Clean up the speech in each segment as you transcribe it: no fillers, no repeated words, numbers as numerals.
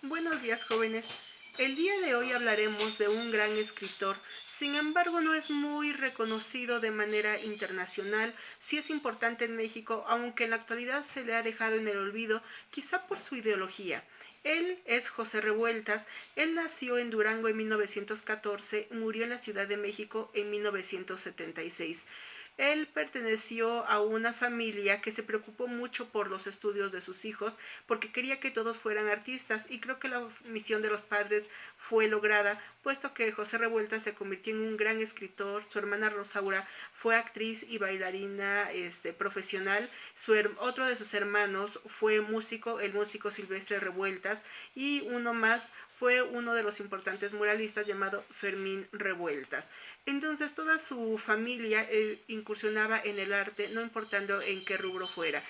Buenos días, jóvenes. El día de hoy hablaremos de un gran escritor, sin embargo no es muy reconocido de manera internacional, sí es importante en México, aunque en la actualidad se le ha dejado en el olvido, quizá por su ideología. Él es José Revueltas, él nació en Durango en 1914, murió en la Ciudad de México en 1976. Él perteneció a una familia que se preocupó mucho por los estudios de sus hijos porque quería que todos fueran artistas y creo que la misión de los padres fue lograda, puesto que José Revuelta se convirtió en un gran escritor, su hermana Rosaura fue actriz y bailarina profesional, otro de sus hermanos fue músico, el músico Silvestre Revueltas, y uno más fue uno de los importantes muralistas llamado Fermín Revueltas. Entonces toda su familia incursionaba en el arte, no importando en qué rubro fuera.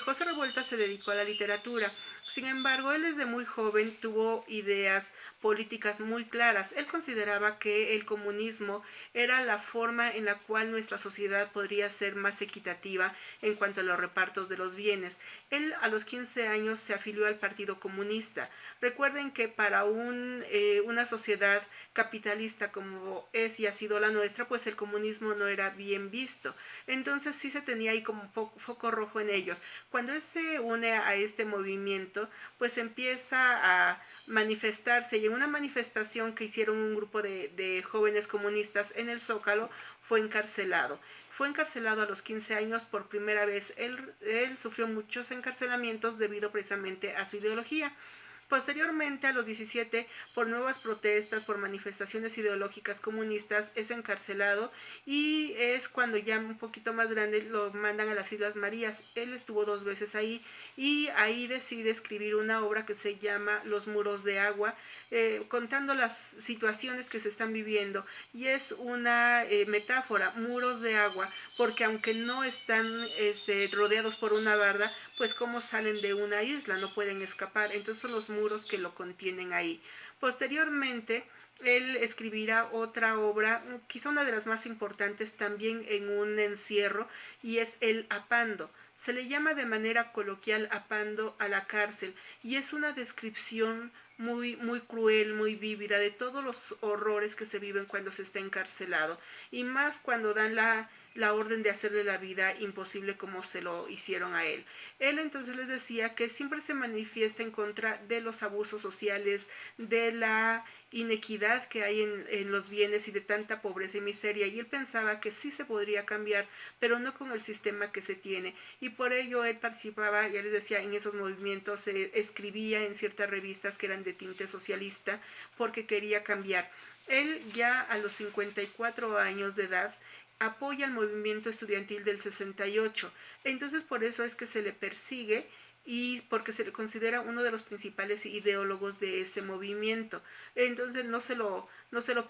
José Revueltas se dedicó a la literatura. Sin embargo, él desde muy joven tuvo ideas políticas muy claras. Él consideraba que el comunismo era la forma en la cual nuestra sociedad podría ser más equitativa en cuanto a los repartos de los bienes. Él a los 15 años se afilió al Partido Comunista. Recuerden que para una sociedad capitalista como es y ha sido la nuestra, pues el comunismo no era bien visto. Entonces sí se tenía ahí como foco rojo en ellos. Cuando él se une a este movimiento, pues empieza a manifestarse, y en una manifestación que hicieron un grupo de jóvenes comunistas en el Zócalo fue encarcelado. Fue encarcelado a los 15 años por primera vez. Él sufrió muchos encarcelamientos debido precisamente a su ideología. Posteriormente, a los 17, por nuevas protestas, por manifestaciones ideológicas comunistas, es encarcelado y es cuando ya un poquito más grande lo mandan a las Islas Marías. Él estuvo 2 veces ahí y ahí decide escribir una obra que se llama Los muros de agua, contando las situaciones que se están viviendo, y es una metáfora, muros de agua, porque aunque no están rodeados por una barda, pues como salen de una isla, no pueden escapar, entonces son los muros que lo contienen ahí. Posteriormente, él escribirá otra obra, quizá una de las más importantes también en un encierro, y es El Apando. Se le llama de manera coloquial apando a la cárcel, y es una descripción muy cruel, muy vívida de todos los horrores que se viven cuando se está encarcelado, y más cuando dan la orden de hacerle la vida imposible como se lo hicieron a él. Él entonces les decía que siempre se manifiesta en contra de los abusos sociales, de la inequidad que hay en los bienes y de tanta pobreza y miseria, y él pensaba que sí se podría cambiar, pero no con el sistema que se tiene, y por ello él participaba, ya les decía, en esos movimientos, escribía en ciertas revistas que eran de tinte socialista porque quería cambiar. Él ya a los 54 años de edad apoya el movimiento estudiantil del 68. Entonces por eso es que se le persigue y porque se le considera uno de los principales ideólogos de ese movimiento. Entonces no se lo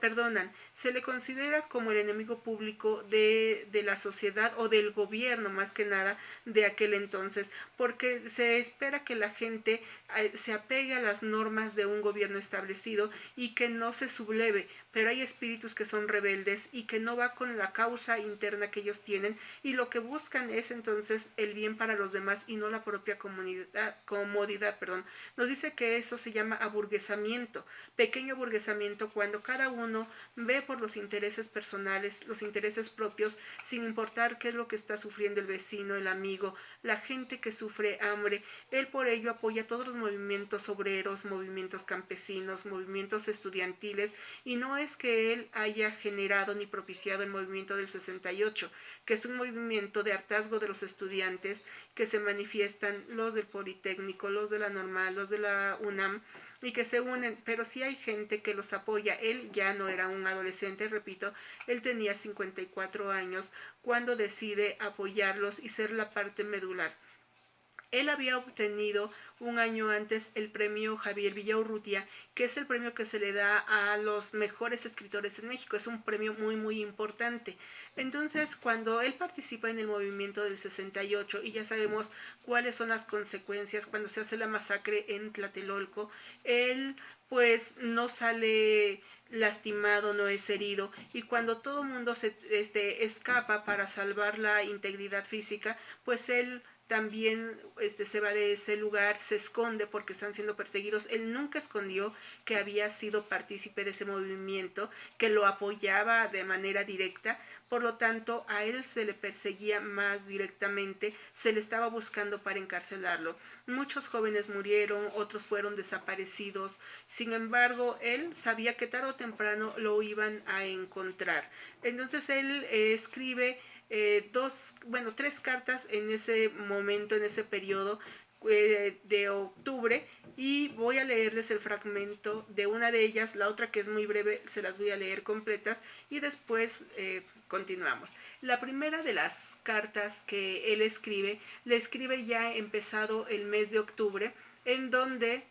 perdonan. Se le considera como el enemigo público de la sociedad o del gobierno más que nada de aquel entonces, porque se espera que la gente se apegue a las normas de un gobierno establecido y que no se subleve, pero hay espíritus que son rebeldes y que no va con la causa interna que ellos tienen, y lo que buscan es entonces el bien para los demás y no la propia comodidad. Nos dice que eso se llama aburguesamiento, pequeño aburguesamiento, cuando cada uno ve por los intereses personales, los intereses propios, sin importar qué es lo que está sufriendo el vecino, el amigo, la gente que sufre hambre. Él por ello apoya todos los movimientos obreros, movimientos campesinos, movimientos estudiantiles, y no es que él haya generado ni propiciado el movimiento del 68, que es un movimiento de hartazgo de los estudiantes que se manifiestan, los del Politécnico, los de la Normal, los de la UNAM, y que se unen, pero sí hay gente que los apoya. Él ya no era un adolescente, repito, él tenía 54 años cuando decide apoyarlos y ser la parte medular. Él había obtenido un año antes el premio Javier Villaurrutia, que es el premio que se le da a los mejores escritores en México. Es un premio muy importante. Entonces, cuando él participa en el movimiento del 68, y ya sabemos cuáles son las consecuencias cuando se hace la masacre en Tlatelolco, él pues no sale lastimado, no es herido, y cuando todo el mundo se escapa para salvar la integridad física, pues él también se va de ese lugar, se esconde porque están siendo perseguidos. Él nunca escondió que había sido partícipe de ese movimiento, que lo apoyaba de manera directa. Por lo tanto, a él se le perseguía más directamente, se le estaba buscando para encarcelarlo. Muchos jóvenes murieron, otros fueron desaparecidos. Sin embargo, él sabía que tarde o temprano lo iban a encontrar. Entonces él escribe tres cartas en ese momento, en ese periodo de octubre, y voy a leerles el fragmento de una de ellas. La otra, que es muy breve, se las voy a leer completas y después continuamos. La primera de las cartas que él escribe, le escribe ya empezado el mes de octubre, en donde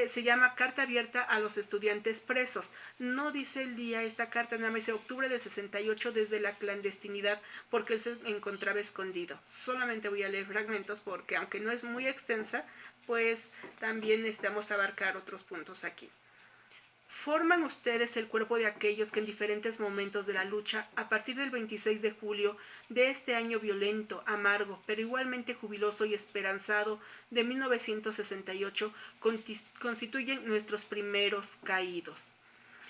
se llama Carta Abierta a los Estudiantes Presos. No dice el día esta carta, nada más dice octubre de 68 desde la clandestinidad, porque él se encontraba escondido. Solamente voy a leer fragmentos porque, aunque no es muy extensa, pues también necesitamos abarcar otros puntos aquí. Forman ustedes el cuerpo de aquellos que en diferentes momentos de la lucha, a partir del 26 de julio de este año violento, amargo, pero igualmente jubiloso y esperanzado de 1968, constituyen nuestros primeros caídos.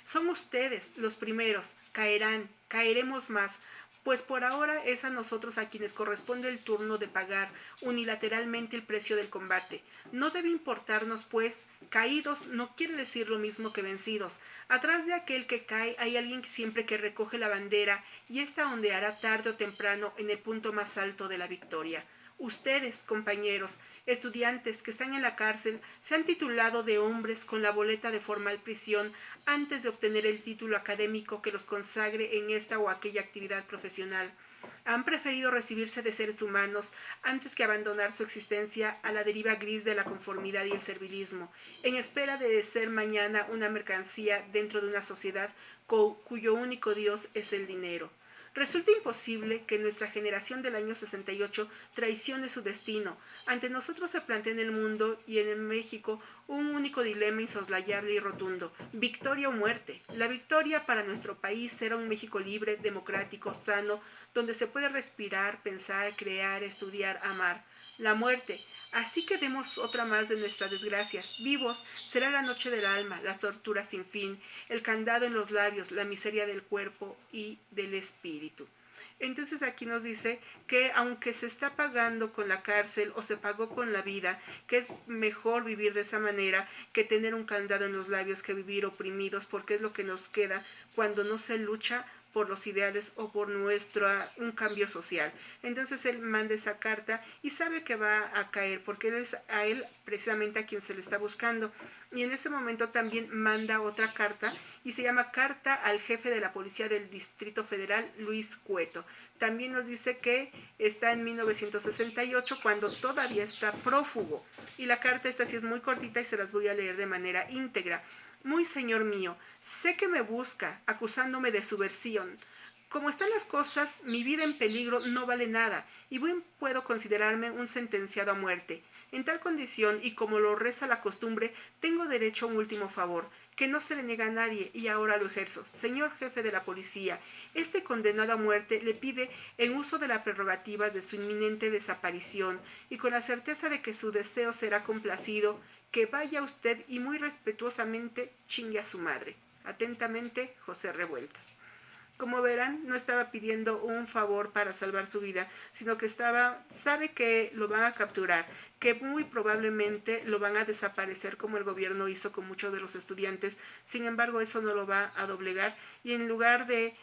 Son ustedes los primeros, caerán, caeremos más, pues por ahora es a nosotros a quienes corresponde el turno de pagar unilateralmente el precio del combate. No debe importarnos, pues, caídos no quiere decir lo mismo que vencidos. Atrás de aquel que cae hay alguien siempre que recoge la bandera, y ésta ondeará tarde o temprano en el punto más alto de la victoria. Ustedes, compañeros, estudiantes que están en la cárcel, se han titulado de hombres con la boleta de formal prisión antes de obtener el título académico que los consagre en esta o aquella actividad profesional. Han preferido recibirse de seres humanos antes que abandonar su existencia a la deriva gris de la conformidad y el servilismo, en espera de ser mañana una mercancía dentro de una sociedad cuyo único Dios es el dinero. Resulta imposible que nuestra generación del año 68 traicione su destino. Ante nosotros se plantea en el mundo y en el México un único dilema insoslayable y rotundo: victoria o muerte. La victoria para nuestro país será un México libre, democrático, sano, donde se puede respirar, pensar, crear, estudiar, amar. La muerte, así que demos otra más de nuestras desgracias. Vivos será la noche del alma, las torturas sin fin, el candado en los labios, la miseria del cuerpo y del espíritu. Entonces aquí nos dice que aunque se está pagando con la cárcel o se pagó con la vida, que es mejor vivir de esa manera que tener un candado en los labios, que vivir oprimidos, porque es lo que nos queda cuando no se lucha por los ideales o por un cambio social. Entonces él manda esa carta y sabe que va a caer, porque él es a él precisamente a quien se le está buscando. Y en ese momento también manda otra carta y se llama Carta al Jefe de la Policía del Distrito Federal, Luis Cueto. También nos dice que está en 1968, cuando todavía está prófugo. Y la carta esta sí es muy cortita y se las voy a leer de manera íntegra. Muy señor mío, sé que me busca, acusándome de subversión. Como están las cosas, mi vida en peligro no vale nada, y bien puedo considerarme un sentenciado a muerte. En tal condición, y como lo reza la costumbre, tengo derecho a un último favor, que no se le niega a nadie, y ahora lo ejerzo. Señor jefe de la policía, este condenado a muerte le pide, en uso de la prerrogativa de su inminente desaparición, y con la certeza de que su deseo será complacido, que vaya usted y muy respetuosamente chingue a su madre. Atentamente, José Revueltas. Como verán, no estaba pidiendo un favor para salvar su vida, sino que sabe que lo van a capturar, que muy probablemente lo van a desaparecer como el gobierno hizo con muchos de los estudiantes. Sin embargo, eso no lo va a doblegar, y en lugar de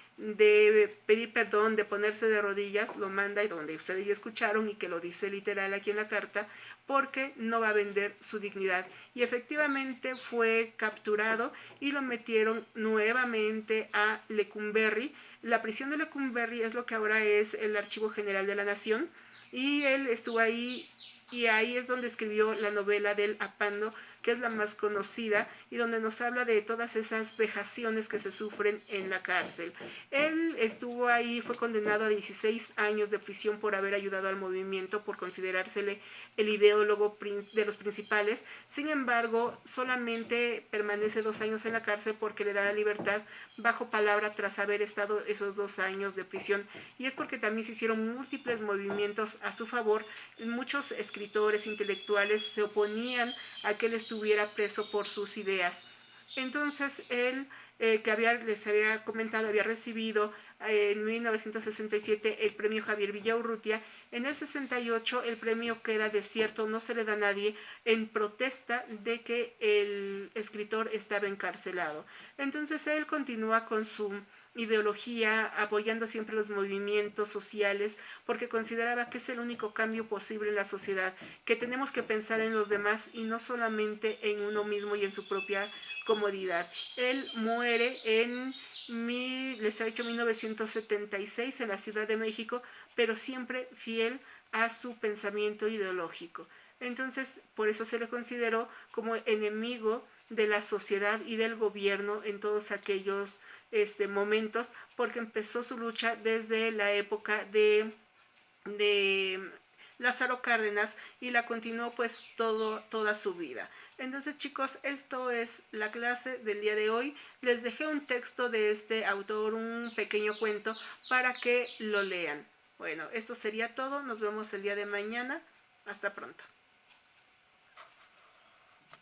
pedir perdón, de ponerse de rodillas, lo manda, y donde ustedes ya escucharon y que lo dice literal aquí en la carta, porque no va a vender su dignidad. Y efectivamente fue capturado y lo metieron nuevamente a Lecumberri. La prisión de Lecumberri es lo que ahora es el Archivo General de la Nación, y él estuvo ahí, y ahí es donde escribió la novela del Apando, que es la más conocida y donde nos habla de todas esas vejaciones que se sufren en la cárcel. Él estuvo ahí, fue condenado a 16 años de prisión por haber ayudado al movimiento, por considerársele el ideólogo de los principales. Sin embargo, solamente permanece 2 años en la cárcel porque le da la libertad bajo palabra tras haber estado esos 2 años de prisión. Y es porque también se hicieron múltiples movimientos a su favor. Muchos escritores intelectuales se oponían a que él estuviera preso por sus ideas. Entonces él, les había comentado, había recibido en 1967 el premio Javier Villaurrutia. En el 68 el premio queda desierto, no se le da a nadie en protesta de que el escritor estaba encarcelado. Entonces él continúa con su ideología, apoyando siempre los movimientos sociales, porque consideraba que es el único cambio posible en la sociedad, que tenemos que pensar en los demás y no solamente en uno mismo y en su propia comodidad. Él muere en les ha dicho 1976 en la Ciudad de México, pero siempre fiel a su pensamiento ideológico. Entonces, por eso se le consideró como enemigo de la sociedad y del gobierno en todos aquellos momentos, porque empezó su lucha desde la época de Lázaro Cárdenas y la continuó pues toda su vida. Entonces, chicos, esto es la clase del día de hoy. Les dejé un texto de este autor, un pequeño cuento para que lo lean. Bueno, esto sería todo. Nos vemos el día de mañana. Hasta pronto.